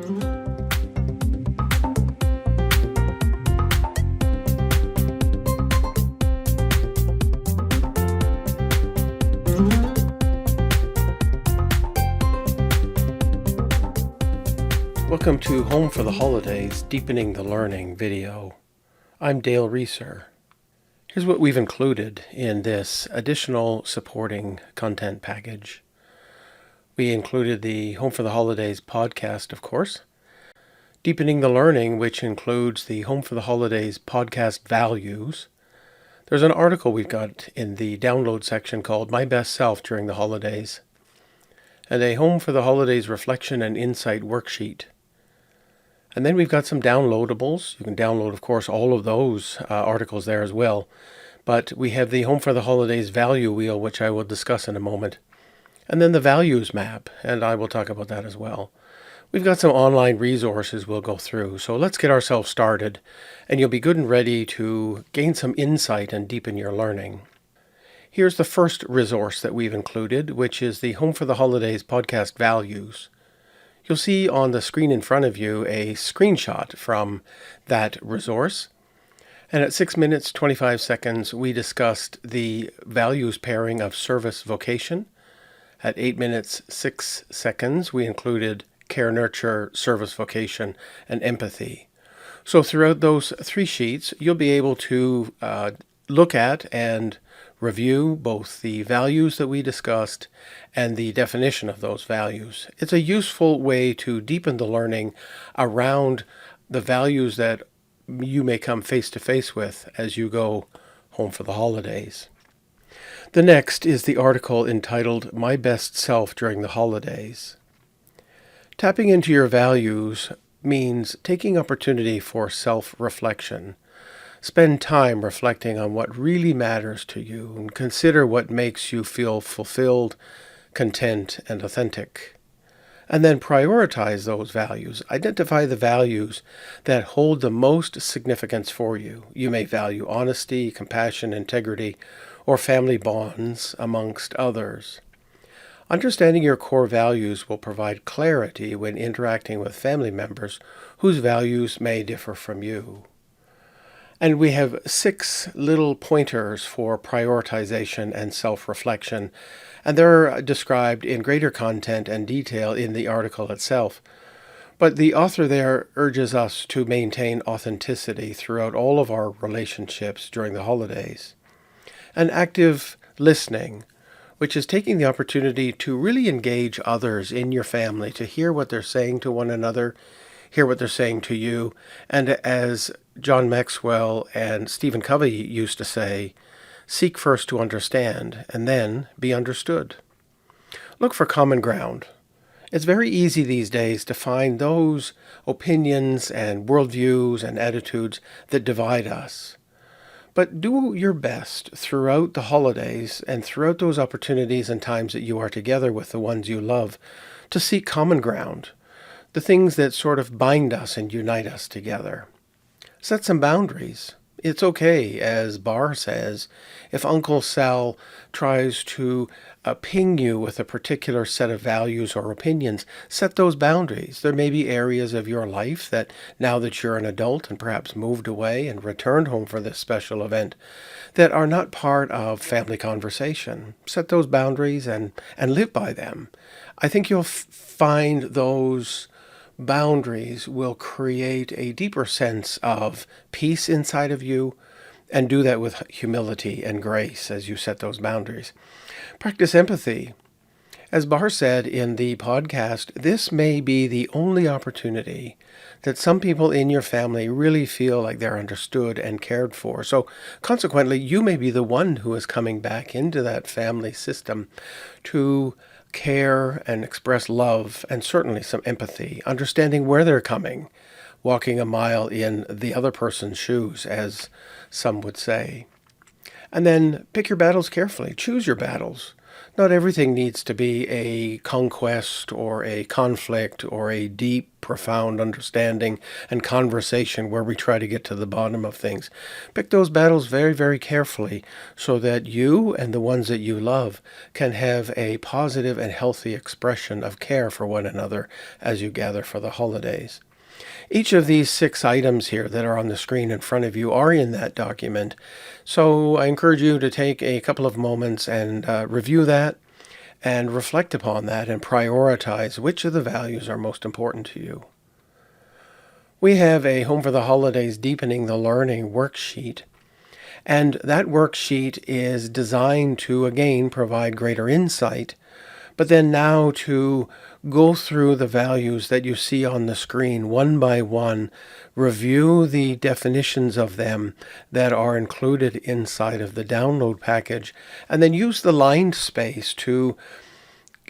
Welcome to Home for the Holidays, Deepening the Learning video. I'm Dale Reeser. Here's what we've included in this additional supporting content package. We included the Home for the Holidays podcast, of course. Deepening the Learning, which includes the Home for the Holidays podcast values. There's an article we've got in the download section called My Best Self During the Holidays. And a Home for the Holidays reflection and insight worksheet. And then we've got some downloadables. You can download, of course, all of those articles there as well. But we have the Home for the Holidays value wheel, which I will discuss in a moment. And then the values map, and I will talk about that as well. We've got some online resources we'll go through. So let's get ourselves started, and you'll be good and ready to gain some insight and deepen your learning. Here's the first resource that we've included, which is the Home for the Holidays podcast values. You'll see on the screen in front of you a screenshot from that resource. And at 6 minutes, 25 seconds, we discussed the values pairing of service vocation. At 8 minutes, 6 seconds, we included care, nurture, service vocation, and empathy. So throughout those 3 sheets, you'll be able to look at and review both the values that we discussed and the definition of those values. It's a useful way to deepen the learning around the values that you may come face to face with as you go home for the holidays. The next is the article entitled My Best Self During the Holidays. Tapping into your values means taking opportunity for self-reflection. Spend time reflecting on what really matters to you and consider what makes you feel fulfilled, content, and authentic. And then prioritize those values. Identify the values that hold the most significance for you. You may value honesty, compassion, integrity, or family bonds, amongst others. Understanding your core values will provide clarity when interacting with family members whose values may differ from you. And we have 6 little pointers for prioritization and self-reflection, and they're described in greater content and detail in the article itself. But the author there urges us to maintain authenticity throughout all of our relationships during the holidays. An active listening, which is taking the opportunity to really engage others in your family, to hear what they're saying to one another, hear what they're saying to you, and as John Maxwell and Stephen Covey used to say, seek first to understand, and then be understood. Look for common ground. It's very easy these days to find those opinions and worldviews and attitudes that divide us. But do your best throughout the holidays and throughout those opportunities and times that you are together with the ones you love to seek common ground, the things that sort of bind us and unite us together. Set some boundaries. It's okay, as Barr says, if Uncle Sal tries to ping you with a particular set of values or opinions, set those boundaries. There may be areas of your life that, now that you're an adult and perhaps moved away and returned home for this special event, that are not part of family conversation. Set those boundaries and live by them. I think you'll find those boundaries will create a deeper sense of peace inside of you, and do that with humility and grace as you set those boundaries. Practice empathy. As Barr said in the podcast, this may be the only opportunity that some people in your family really feel like they're understood and cared for. So consequently, you may be the one who is coming back into that family system to care and express love and certainly some empathy, understanding where they're coming, walking a mile in the other person's shoes, as some would say. And then pick your battles carefully. Choose your battles. Not everything needs to be a conquest or a conflict or a deep, profound understanding and conversation where we try to get to the bottom of things. Pick those battles very, very carefully so that you and the ones that you love can have a positive and healthy expression of care for one another as you gather for the holidays. Each of these 6 items here that are on the screen in front of you are in that document. So I encourage you to take a couple of moments and review that and reflect upon that and prioritize which of the values are most important to you. We have a Home for the Holidays Deepening the Learning worksheet. And that worksheet is designed to, again, provide greater insight, but then now to go through the values that you see on the screen one by one, review the definitions of them that are included inside of the download package, and then use the lined space to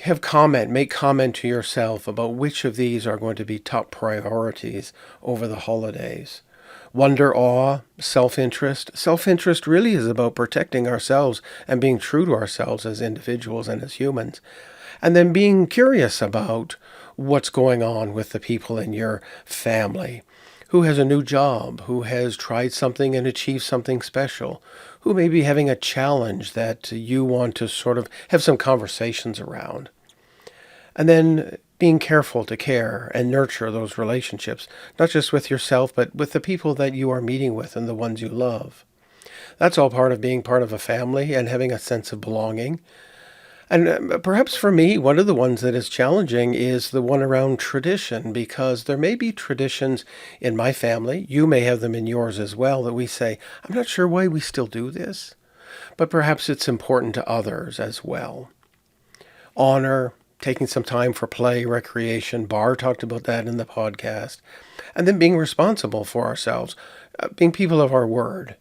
make comment to yourself about which of these are going to be top priorities over the holidays. Wonder, awe, self-interest. Self-interest really is about protecting ourselves and being true to ourselves as individuals and as humans. And then being curious about what's going on with the people in your family. Who has a new job? Who has tried something and achieved something special? Who may be having a challenge that you want to sort of have some conversations around? And then being careful to care and nurture those relationships, not just with yourself, but with the people that you are meeting with and the ones you love. That's all part of being part of a family and having a sense of belonging. And perhaps for me, one of the ones that is challenging is the one around tradition, because there may be traditions in my family, you may have them in yours as well, that we say, I'm not sure why we still do this, but perhaps it's important to others as well. Honor, taking some time for play, recreation. Barr talked about that in the podcast. And then being responsible for ourselves, being people of our word.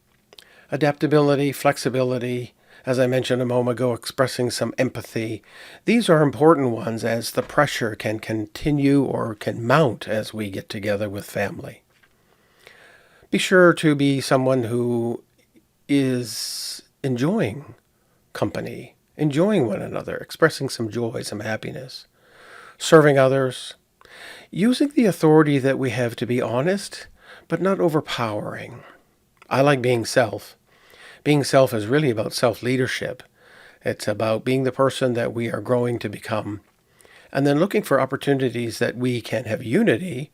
Adaptability, flexibility, as I mentioned a moment ago, expressing some empathy. These are important ones as the pressure can continue or can mount as we get together with family. Be sure to be someone who is enjoying company, enjoying one another, expressing some joy, some happiness, serving others, using the authority that we have to be honest, but not overpowering. I like being self. Being self is really about self-leadership. It's about being the person that we are growing to become, and then looking for opportunities that we can have unity,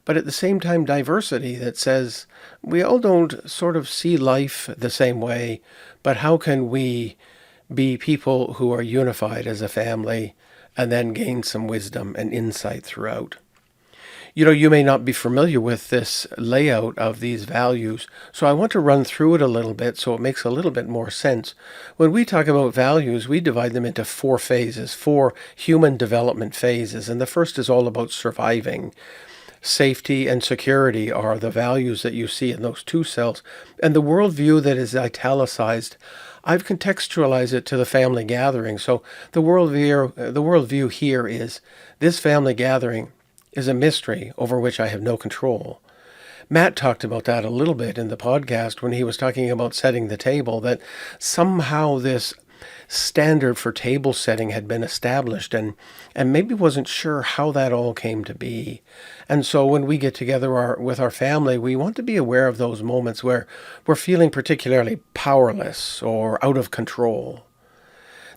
but at the same time diversity that says we all don't sort of see life the same way, but how can we be people who are unified as a family and then gain some wisdom and insight throughout. You may not be familiar with this layout of these values, so I want to run through it a little bit so it makes a little bit more sense. When we talk about values, we divide them into 4 phases, 4 human development phases, and the first is all about surviving. Safety and security are the values that you see in those 2 cells, and the worldview that is italicized, I've contextualized it to the family gathering. So the worldview here is this family gathering is a mystery over which I have no control. Matt talked about that a little bit in the podcast when he was talking about setting the table, that somehow this standard for table setting had been established and maybe wasn't sure how that all came to be. And so when we get together with our family, we want to be aware of those moments where we're feeling particularly powerless or out of control.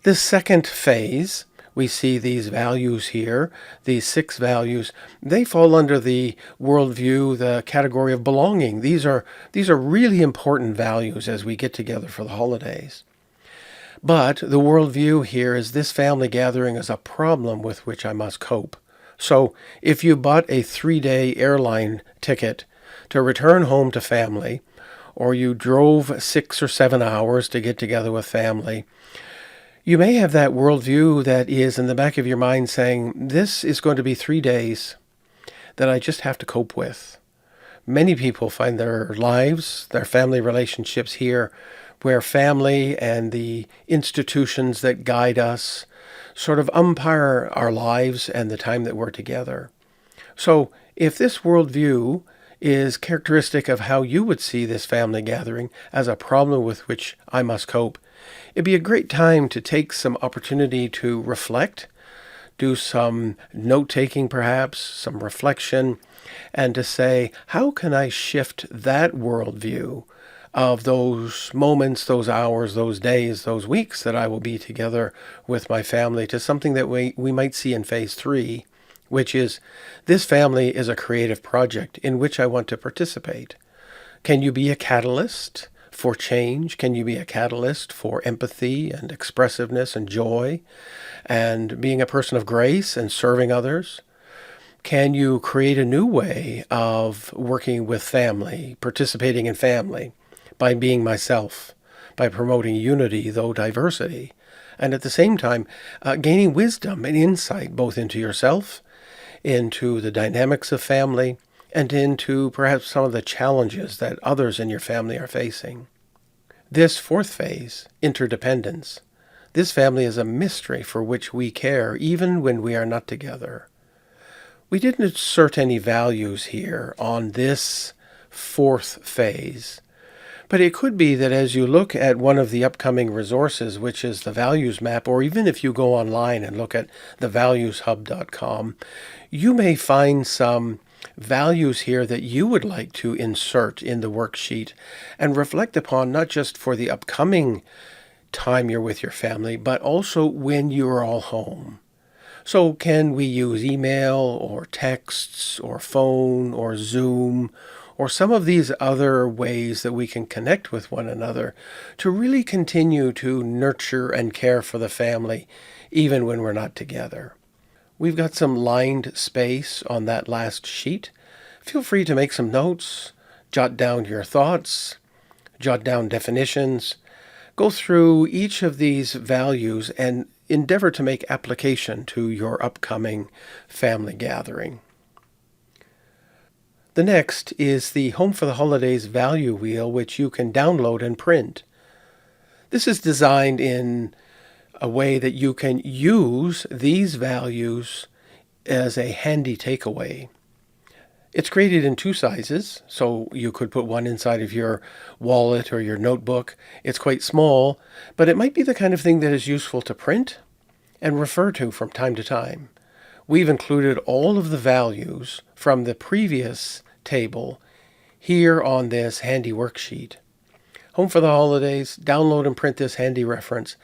This second phase, we see these values here, these 6 values, they fall under the worldview, the category of belonging. These are really important values as we get together for the holidays. But the worldview here is this family gathering is a problem with which I must cope. So if you bought a 3-day airline ticket to return home to family, or you drove 6 or 7 hours to get together with family, you may have that worldview that is in the back of your mind saying, this is going to be 3 days that I just have to cope with. Many people find their lives, their family relationships here, where family and the institutions that guide us sort of umpire our lives and the time that we're together. So if this worldview is characteristic of how you would see this family gathering as a problem with which I must cope, It'd be a great time to take some opportunity to reflect, do some note-taking perhaps, some reflection, and to say, how can I shift that worldview of those moments, those hours, those days, those weeks that I will be together with my family to something that we might see in phase 3, which is this family is a creative project in which I want to participate. Can you be a catalyst for change? Can you be a catalyst for empathy and expressiveness and joy and being a person of grace and serving others? Can you create a new way of working with family, participating in family by being myself, by promoting unity, though diversity, and at the same time gaining wisdom and insight both into yourself, into the dynamics of family, and into perhaps some of the challenges that others in your family are facing. This fourth phase, interdependence, this family is a mystery for which we care even when we are not together. We didn't insert any values here on this fourth phase, but it could be that as you look at one of the upcoming resources, which is the values map, or even if you go online and look at thevalueshub.com, you may find some values here that you would like to insert in the worksheet and reflect upon, not just for the upcoming time you're with your family, but also when you're all home. So can we use email or texts or phone or Zoom or some of these other ways that we can connect with one another to really continue to nurture and care for the family even when we're not together? We've got some lined space on that last sheet. Feel free to make some notes, jot down your thoughts, jot down definitions, go through each of these values and endeavor to make application to your upcoming family gathering. The next is the Home for the Holidays value wheel, which you can download and print. This is designed in a way that you can use these values as a handy takeaway. It's created in 2 sizes, so you could put one inside of your wallet or your notebook. It's quite small, but it might be the kind of thing that is useful to print and refer to from time to time. We've included all of the values from the previous table here on this handy worksheet. Home for the Holidays, download and print this handy reference,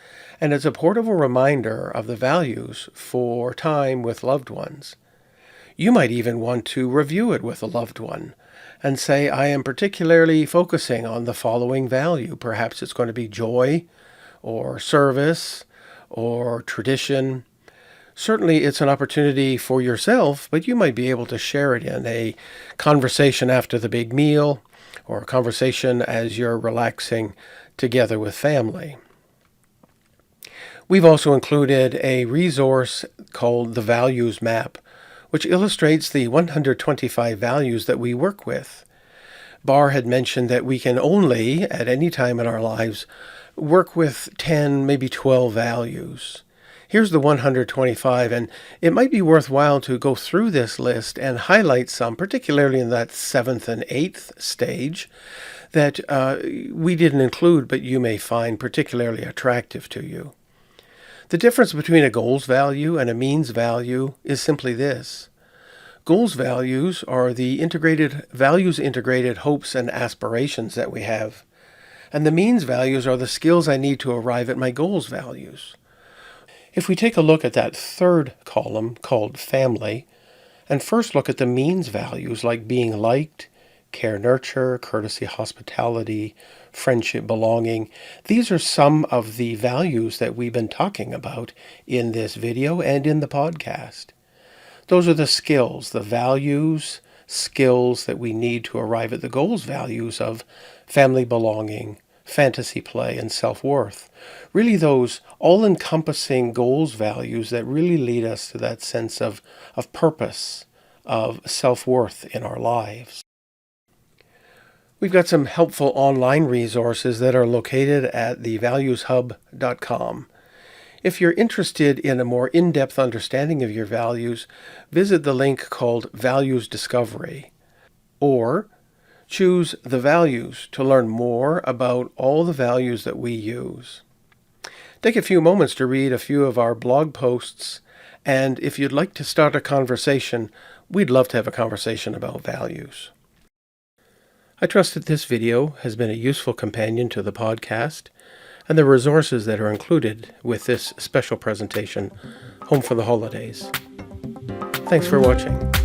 and it's a portable reminder of the values for time with loved ones. You might even want to review it with a loved one and say, I am particularly focusing on the following value. Perhaps it's going to be joy or service or tradition. Certainly it's an opportunity for yourself, but you might be able to share it in a conversation after the big meal or a conversation as you're relaxing together with family. We've also included a resource called the Values Map, which illustrates the 125 values that we work with. Barr had mentioned that we can only, at any time in our lives, work with 10, maybe 12 values. Here's the 125, and it might be worthwhile to go through this list and highlight some, particularly in that 7th and 8th stage, that we didn't include, but you may find particularly attractive to you. The difference between a goals value and a means value is simply this. Goals values are the values-integrated hopes and aspirations that we have, and the means values are the skills I need to arrive at my goals values. If we take a look at that third column called family, and first look at the means values like being liked, care, nurture, courtesy, hospitality, friendship, belonging. These are some of the values that we've been talking about in this video and in the podcast. Those are the skills, the values, skills that we need to arrive at the goals values of family belonging, fantasy play, and self-worth. Really those all-encompassing goals values that really lead us to that sense of purpose, of self-worth in our lives. We've got some helpful online resources that are located at thevalueshub.com. If you're interested in a more in-depth understanding of your values, visit the link called Values Discovery, or choose the values to learn more about all the values that we use. Take a few moments to read a few of our blog posts, and if you'd like to start a conversation, we'd love to have a conversation about values. I trust that this video has been a useful companion to the podcast and the resources that are included with this special presentation, Home for the Holidays. Thanks for watching.